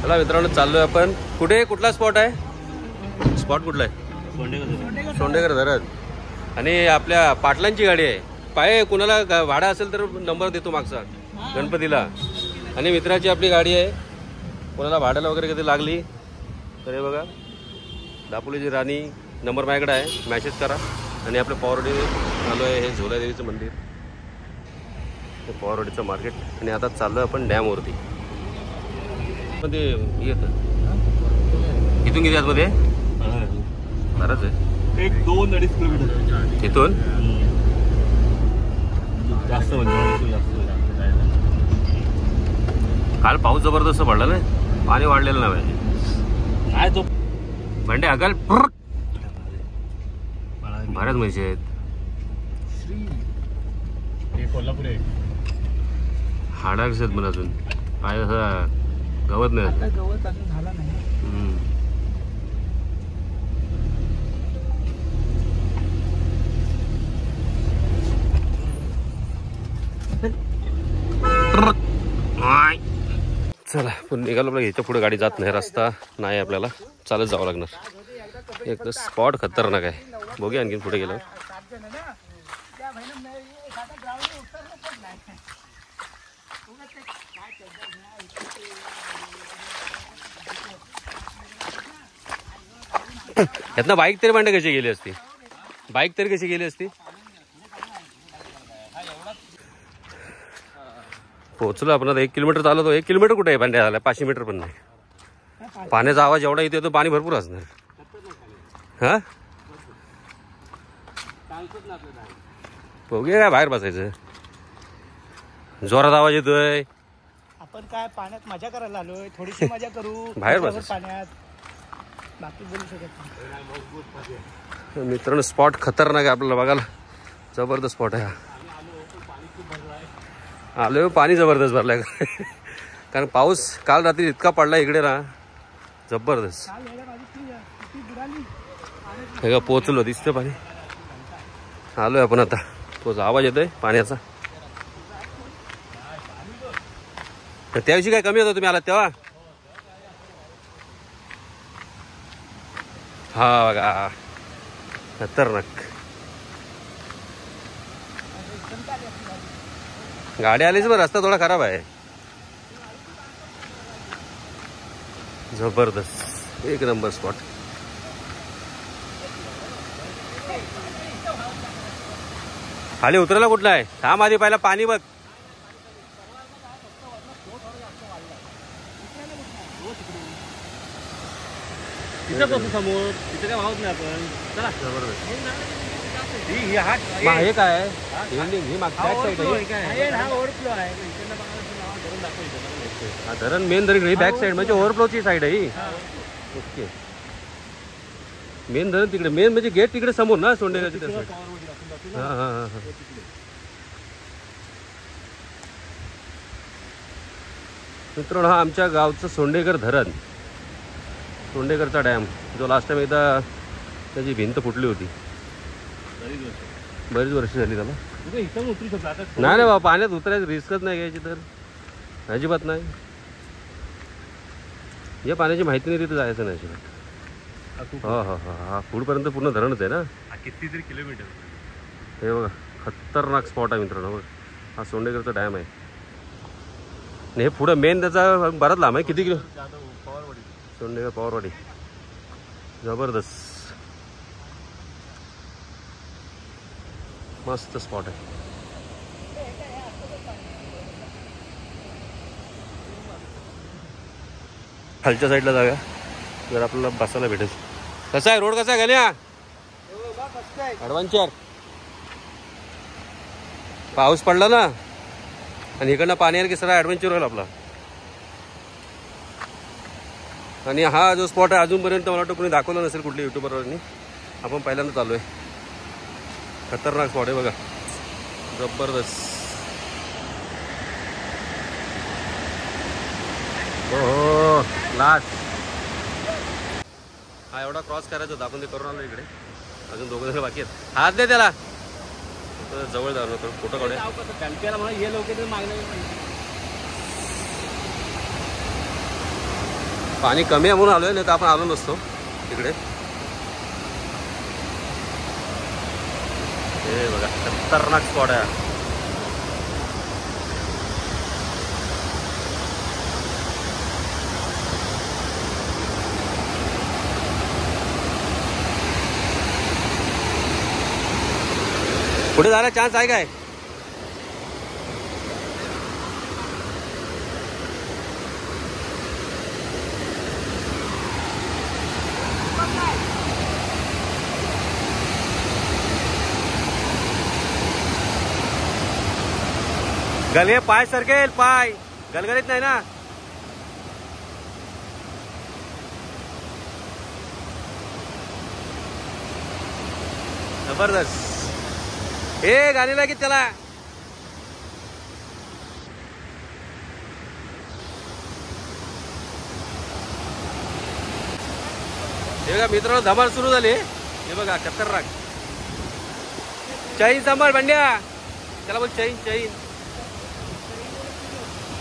चला मित्रांनो चाललोय आपण. कुठे कुठला स्पॉट आहे? स्पॉट कुठला आहे? सोंडेकर धरण. आणि आपल्या पाटलांची गाडी आहे. पाय कुणाला भाडा असेल तर नंबर देतो मागचा गणपतीला. आणि मित्राची आपली गाडी आहे. कोणाला भाड्याला वगैरे कधी लागली तर हे बघा दापोलीची राणी नंबर माझ्याकडे आहे, मॅसेज करा. आणि आपल्या पॉवरडी चालू आहे हे झोलादेवीचं मंदिर, पॉवरडीचं मार्केट. आणि आता चाललो आपण डॅमवरती. पण ते येतं इथून किती आतमध्ये बरंच आहे, 1-2-2.5 किलोमीटर इथून. जास्त म्हणजे काल पाऊस जबरदस्त पडला ना, पाणी वाढलेलं नाही काय तो भांडे अगल बऱ्याच म्हशी आहेत. कोल्हापूर आहे हाडा कसे आहेत मला अजून पाय असं गवत नाही. गवत अजून झाला नाही. चला पण निघालो. आपल्या ह्याच्या पुढे गाडी जात नाही, रस्ता नाही, आपल्याला चालत जावं लागणार. एक तर स्पॉट खतरनाक आहे. बघूया आणखीन पुढे गेल्यावर. यातनं बाईक तरी भांडे कशी गेली असती, बाईक तरी कशी गेली असती. पोहोचलो आपण आता. 1 किलोमीटर चालवतो. 1 किलोमीटर कुठे आहे भांड्या झाला, 500 मीटर पण नाही. पाण्याचा आवाज एवढा येतो तो पाणी भरपूर असणार. हा बघूया काय बाहेर बसायचं. जोरात आवाज येतोय. आपण काय पाण्यात मजा करायला आलोय, थोडीशी मजा करू बाहेर बस पाण्यात, बाकी बोलू शकत नाही. मित्रांनो स्पॉट खतरनाक आहे आपल्याला बघायला. जबरदस्त स्पॉट आहे हा. आलोय पाणी जबरदस्त भरलाय कारण पाऊस काल रात्री इतका पडला इकडे ना, जबरदस्त. हे का पोचलो दिसतं पाणी. आलोय आपण आता. तोच आवाज येतोय पाण्याचा. त्या दिवशी काय कमी होतं तुम्ही आलात तेव्हा? हा बघा खतरनाक. गाडी आलीच बरं, रस्ता थोडा खराब आहे. जबरदस्त एक नंबर स्पॉट. खाली उतरायला कुठला आहे? थांब आधी पहिला पाणी बघ. समोर तिथे काय भावत नाही आपण. चला जबरदस्त. हे काय ही मागच्या साईड आहे. हा ओव्हरफ्लो आहे. हा धरण मेन धरण ही बॅक साईड म्हणजे ओव्हरफ्लोची साईड आहे ही. ओके मेन धरण तिकडे, मेन म्हणजे गेट तिकडे समोर ना सोंडेगावची त्या साईड. हा हा हा हा. मित्रांनो हा आमच्या गावचं सोंडेकर धरण, सोंडेकरचा डॅम जो लास्ट टाइम एकदा त्याची भिंत फुटली होती. बरीच वर्ष झाली त्याला. नाही नाही बाबा पाण्यात उतरायचं रिस्कच नाही घ्यायची तर अजिबात नाही. या पाण्याची माहिती नाही तिथे जायचं नाही अजिबात. हो हो हो हा पुढपर्यंत पूर्ण धरणच आहे ना. कितीतरी किलोमीटर. हे बघा खतरनाक स्पॉट आहे मित्रांनो. बघा हा सोंडेकरचा डॅम आहे. आणि हे पुढं मेन त्याचा बराच लांब आहे. किती किलो? सोंडेकर पॉवरवाडी. जबरदस्त मस्त स्पॉट आहे. खालच्या साईडला जाऊया जर आपल्याला बसायला भेटेल. कसा आहे रोड, कसा आहे गण्या? ॲडव्हेंचर. पाऊस पडला ना आणि इकडनं पाणी आलं की सगळा ॲडव्हेंचर होईल आपला. आणि हा जो स्पॉट आहे अजूनपर्यंत मला वाटतं कोणी दाखवला नसेल कुठल्या युट्यूबरवरनी. आपण पहिल्यांदा चालू आहे. खतरनाक स्पॉट आहे बघा, जबरदस्त. हो लास्ट हा एवढा क्रॉस करायचा होता, आपण ते करून आलो इकडे. अजून 2 जण बाकी आहेत. हात दे त्याला, जवळ जाऊ नको, फोटो काढूया. म्हणा, 1 पाणी कमी आहे म्हणून आलोय, नाही तर आपण आलो नसतो तिकडे. हे बघा खतरनाक स्पॉट आहे. पुढे जायला चान्स आहे काय? गले पाय सरकेल, पाय गलगलीत नाही ना. जबरदस्त. हे गाणी लागेल त्याला. हे बघा मित्रांनो, धमाल सुरू झाली. हे बघा खतरनाक. चैन सांभाळ भांड्या, त्याला बोल चैन चैन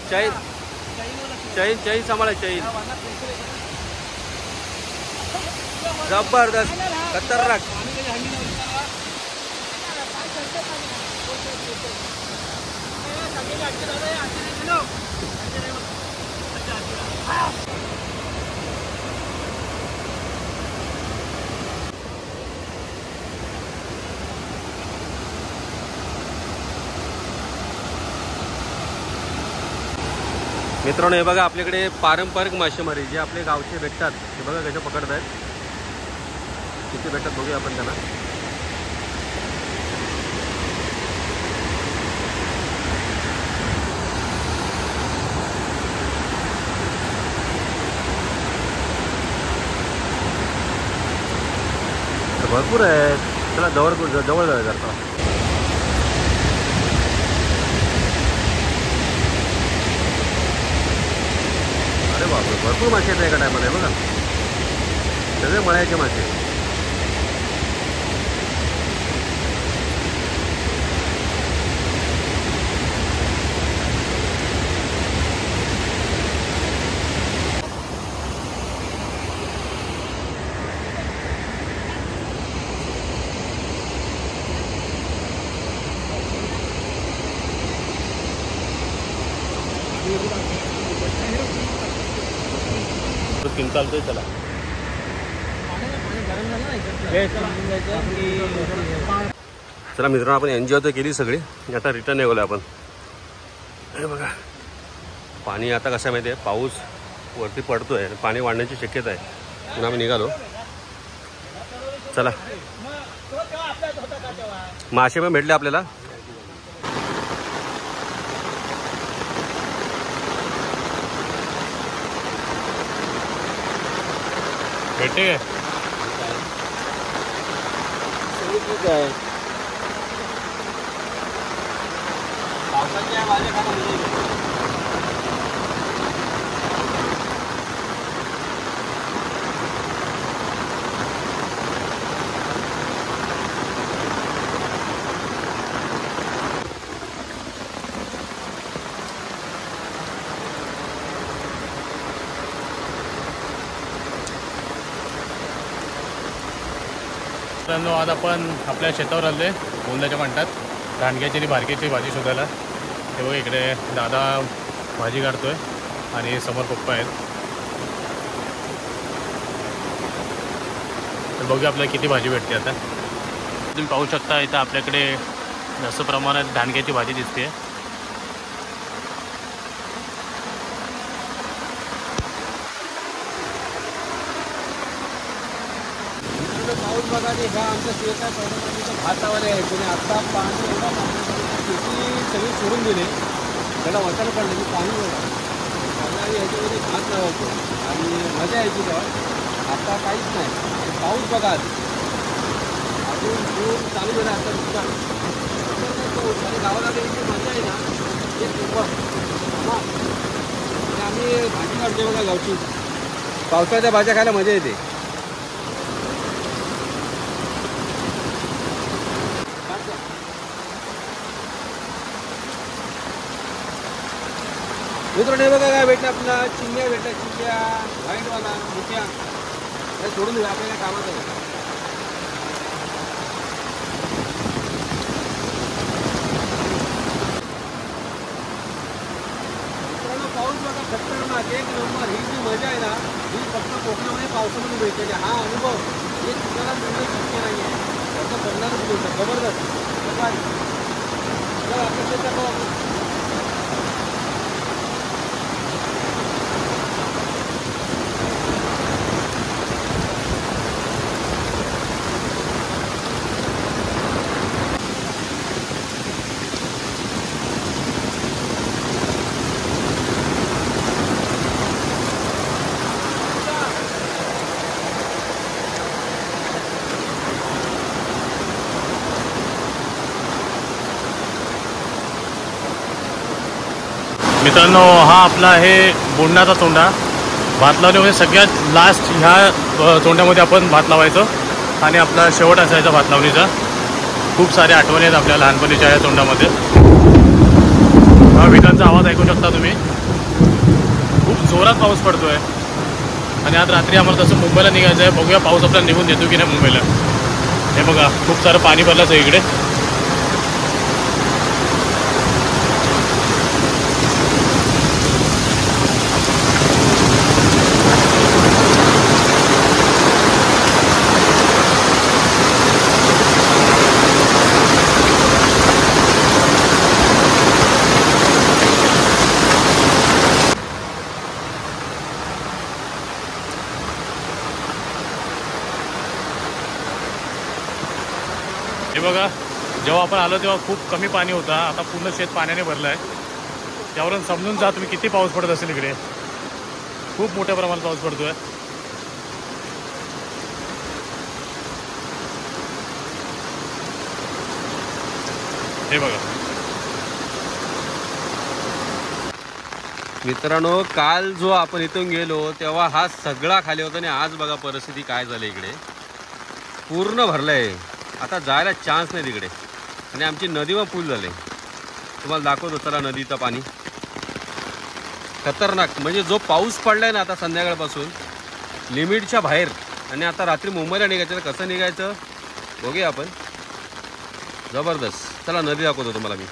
चैन चैन चैन सांभाळ, चैन. जबरदस्त खतरनाक. मित्रांनो हे बघा आपल्याकडे पारंपरिक मासेमारी जे आपले गावचे भेटतात ते बघा कसे पकडत आहेत. किती भेटतात बघूया आपण त्यांना. भरपूर आहेत. चला जवळ जवळ जाऊया जरा. अरे बापरे, भरपूर मासे आहेत एका टायमध्ये बघा. सगळे मळ्याचे मासे. स्कीम चालतोय. चला चला मित्रांनो, आपण एन्जॉय तर केली सगळी. आता रिटर्न निघालो आपण. हे बघा पाणी आता कसं माहिती आहे, पाऊस वरती पडतोय, पाणी वाढण्याची शक्यता आहे म्हणून आम्ही निघालो. चला मासे पण भेटले आपल्याला. भेटते काय पावसाच्या माझ्या खाना. मित्रांनो आज आपण आपल्या शेतावर आलोय. गोंदाच्या म्हणतात दांडग्याची आणि बारक्याची भाजी शोधायला. हे बघा इकडे दादा भाजी काढतोय आणि समोर पप्पा आहेत. तर बघूया आपल्याला किती भाजी भेटते. आता तुम्ही पाहू शकता इथं आपल्याकडे जास्त प्रमाणात दांडग्याची भाजी दिसते. पाऊस बघा आणि ह्या आमच्या शेतात भात लावले आहे. कोणी आत्ता पाणी एवढा शेती सगळी सोडून दिली. त्याला वाटायला पडलं की पाणी आणि ह्याच्यामध्ये भात लावायचं आणि मजा यायची तेव्हा. आता काहीच नाही. पाऊस बघा अजून जून चालू झाला. आता पाऊस आणि गावाला गेली मजा आहे ना हे खूप. आम्ही भाजी काढतो बघा गावची. पावसाच्या भाज्या खायला मजा येते. मित्रांनो हे बघा काय भेटलं आपला चिंग्या भेटला, चिंग्या व्हाईटवाला मोठ्या सोडून दिला आपल्याला कामात आहे. मित्रांनो पाऊस बघा खतरनाक एक नंबर. ही जी मजा आहे ना ही फक्त कोकणामध्ये पावसामध्ये मिळते. हा अनुभव हे तुम्हाला मिळणं शक्य नाही आहे. त्याचं पडणारच मिळतं जबरदस्त. मित्रांनो हा आपला आहे बोंडाचा तोंडा. भात लावण्यामध्ये सगळ्यात लास्ट ह्या तोंड्यामध्ये आपण भात लावायचो आणि आपला शेवट असायचा भात लावणीचा. खूप सारे आठवणी आहेत आपल्या लहानपणीच्या या तोंडामध्ये. हा विजांचा आवाज ऐकू शकता तुम्ही. खूप जोरात पाऊस पडतो आहे आणि आज रात्री आम्हाला तसं मुंबईला निघायचं आहे. बघूया पाऊस आपल्याला निघून देतो की नाही मुंबईला. हे बघा खूप सारं पाणी भरलंच आहे इकडे. हे बघा जेव्हा आपण आलो तेव्हा खूप कमी पाणी होता. आता पूर्ण शेत पाण्याने भरलं आहे. त्यावरून समजून जा तुम्ही किती पाऊस पडत असेल इकडे. खूप मोठ्या प्रमाणात पाऊस पडतोय. हे बघा मित्रांनो काल जो आपण इथून गेलो तेव्हा हा सगळा खाली होता आणि आज बघा परिस्थिती काय झाली. इकडे पूर्ण भरलंय. आता जायला चान्स नाही तिकडे. आणि आमची नदीवर पूल झाले. तुम्हाला दाखवतो चला नदीचं पाणी. खतरनाक म्हणजे जो पाऊस पडलाय ना आता संध्याकाळपासून लिमिटच्या बाहेर. आणि आता रात्री मुंबईला निघायचं तर कसं निघायचं बघूया आपण. जबरदस्त. चला नदी दाखवतो तुम्हाला मी.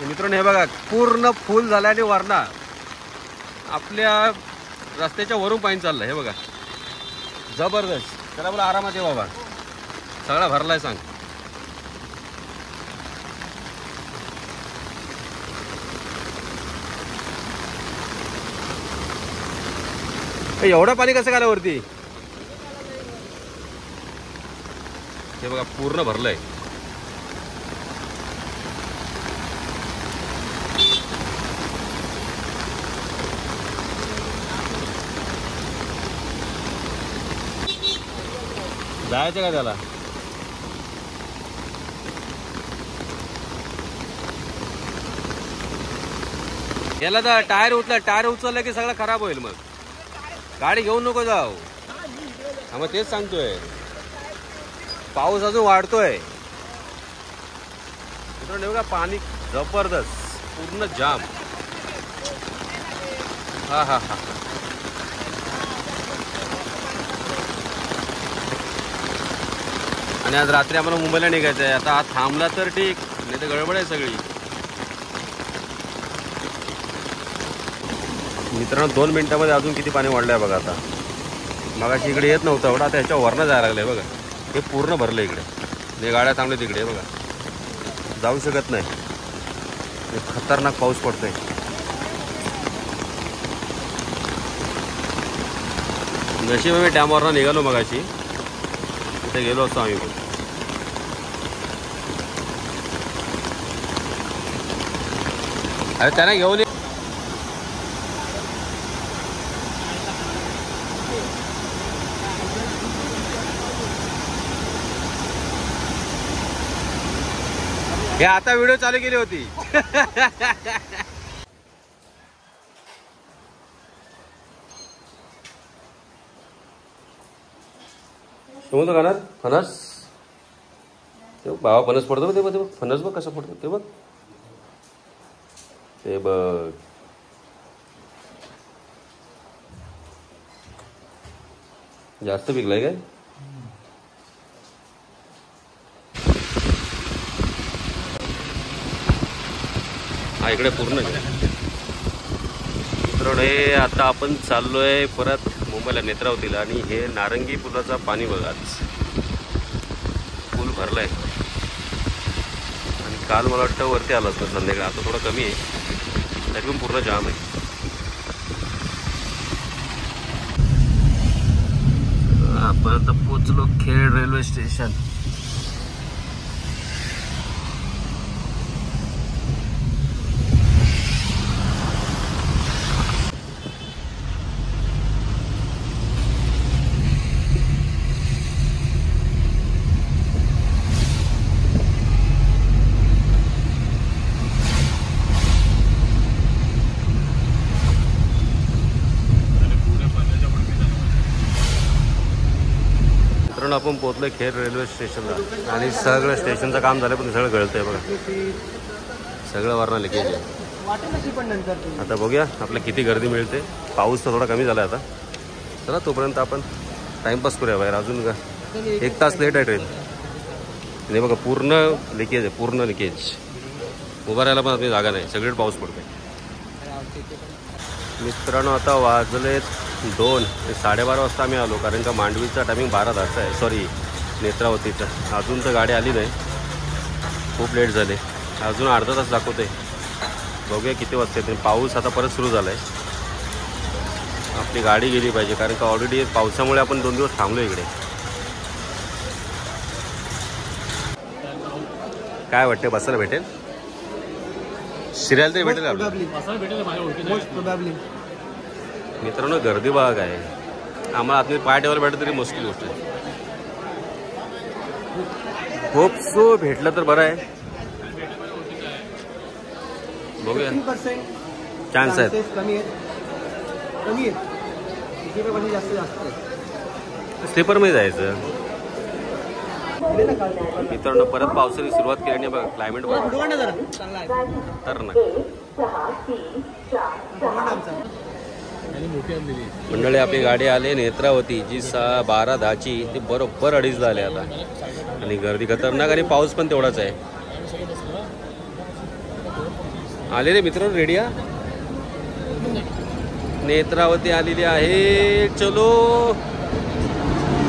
मित्रांनो हे बघा पूर्ण फुल झालं आणि वरना आपल्या रस्त्याच्या वरून पाणी चाललं. हे बघा जबरदस्त. त्याला बोला आरामात आहे बाबा. सगळा भरलाय सांग. एवढं पाणी कसं काय वरती. हे बघा पूर्ण भरलंय. जायचं का त्याला. याला तर टायर उचललं की सगळं खराब होईल. मग गाडी घेऊन नको जाऊ. हा मग तेच सांगतोय. पाऊस अजून वाढतोय. मित्रांनो पाणी जबरदस्त पूर्ण जाम. हा हा हा आणि आज रात्री आम्हाला मुंबईला निघायचं आहे. आता आज थांबला तर ठीक नाही तर गडबड आहे सगळी. मित्रांनो 2 मिनिटामध्ये अजून किती पाणी वाढलंय बघा. आता मगाशी इकडे येत नव्हतं एवढा. आता ह्याच्या वरनं जायला लागलंय बघा. हे पूर्ण भरलं इकडे. हे गाड्या थांबले तिकडे बघा. जाऊ शकत नाही. खतरनाक पाऊस पडतोय. नशीब मी डॅमवरनं निघालो मगाशी. तिथे गेलो असतो आम्ही पण. अरे त्यांना घेऊन हे आता व्हिडिओ चालू केली होती. कोणतं खाणार फणस. ते बाबा फणस पडतो बघ. ते बघ फणस बघ कसं पडतो ते बघ. ते बघ जास्त पिकलाय काय? हा इकडे पूर्ण मित्रांनो, हे आता आपण चाललोय परत मुंबईला नेत्रावतीला आणि हे नारंगी पुलाचा पाणी बघा, पूल भरलाय आणि काल मला वाटतं वरती आलं असतं संध्याकाळी, आता थोडं कमी आहे, तरी पण पूर्ण जाम आहे. आपण आता पोचलो खेड रेल्वे स्टेशन. आपण पोहोचलोय खेड रेल्वे स्टेशनला आणि सगळं स्टेशनचं काम झालं, पण सगळं गळतंय बघा, सगळं वरनं लिकेज आहे. आता बघूया आपल्याला किती गर्दी मिळते. पाऊस तर थोडा कमी झाला आता. चला तोपर्यंत आपण टाइमपास करूया बाहेर. अजून का 1 तास लेट आहे ट्रेन. आणि बघा पूर्ण लिकेज आहे, पूर्ण लिकेज. उभा राहायला पण आपली जागा नाही, सगळीकडे पाऊस पडतोय. मित्रांनो आता वाजलेत 2 ते 12:30 वाजता आम्ही आलो, कारण का मांडवीचा टायमिंग 12:10 आहे, सॉरी नेत्रावतीचा. अजून तर गाडी आली नाही, खूप लेट झाले. अजून अर्धा तास दाखवते, बघूया किती वाजता येते. पाऊस आता परत सुरू झाला आहे. आपली गाडी गेली पाहिजे, कारण का ऑलरेडी पावसामुळे आपण 2 दिवस थांबलो इकडे. काय वाटते, बसायला भेटेल? शिरायला तरी भेटेल मित्रांनो. गर्दी बघा आहे, आम्हाला आतमध्ये पाय ठेवायला भेटलं तरी मुश्किल गोष्ट आहे. खूप सो भेटलं तर बरं आहे, बघूया. चान्स आहेत, स्लीपरमध्ये जायचं. मित्रांनो परत पावसाने सुरुवात केली आणि बघा क्लायमेट बघा तर ना. मंडळी आपली गाडी आली नेत्रावती जी 12:10ची, ती बरोबर 2:30 आले आता. आणि गर्दी खतरनाक आणि पाऊस पण तेवढाच आहे. आले रे मित्रांनो, रेडी आहे. नेत्रावती आलेली आहे, चलो.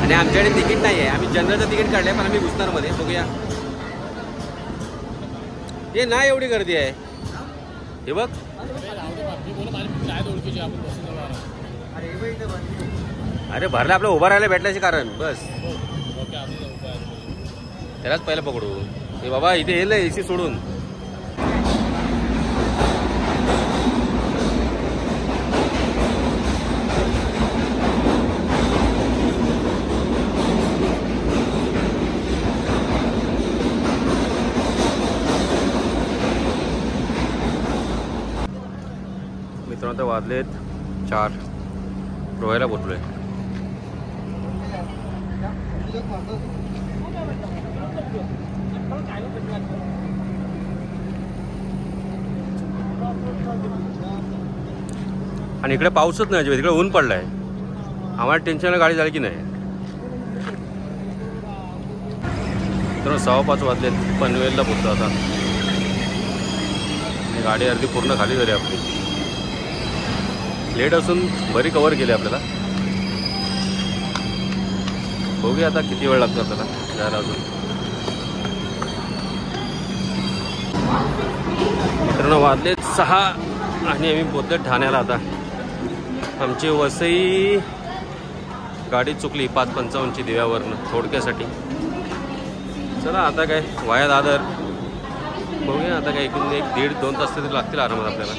आणि आमच्याकडे तिकीट नाही आहे, आम्ही जनरलचं तिकीट काढलं आहे, पण आम्ही घुसणारमध्ये. बघूया. हे नाही एवढी गर्दी आहे, हे बघ. अरे भरलं, आपलं उभं राहायला भेटल्याचे कारण बस, त्यालाच पहिलं पकडू. हे बाबा इथे येईल AC सोडून. मित्रांनो तर वाजलेत 4, रोहायला पोचलोय. आणि इकडे पाऊसच नाही, तिकडे ऊन पडलाय. आम्हाला टेन्शन गाडी झाली की नाही. तर 5:15 वाजलेत, पनवेलला पोचतो आता. गाडी अर्धी पूर्ण खाली झाली आपली. लेट असून बरी कव्हर केली आपल्याला. बघूया आता किती वेळ लागतो आपल्याला जायला अजून. मित्रांनो वाजलेत 6 आणि आम्ही पोहोचलो ठाण्याला. आता आमची वसई गाडी चुकली 5:55ची दिव्यावरनं थोडक्यासाठी. चला आता काय वाया दादर. बघूया आता काय एकूण 1-1.5-2 तास तरी लागतील आरामात आपल्याला.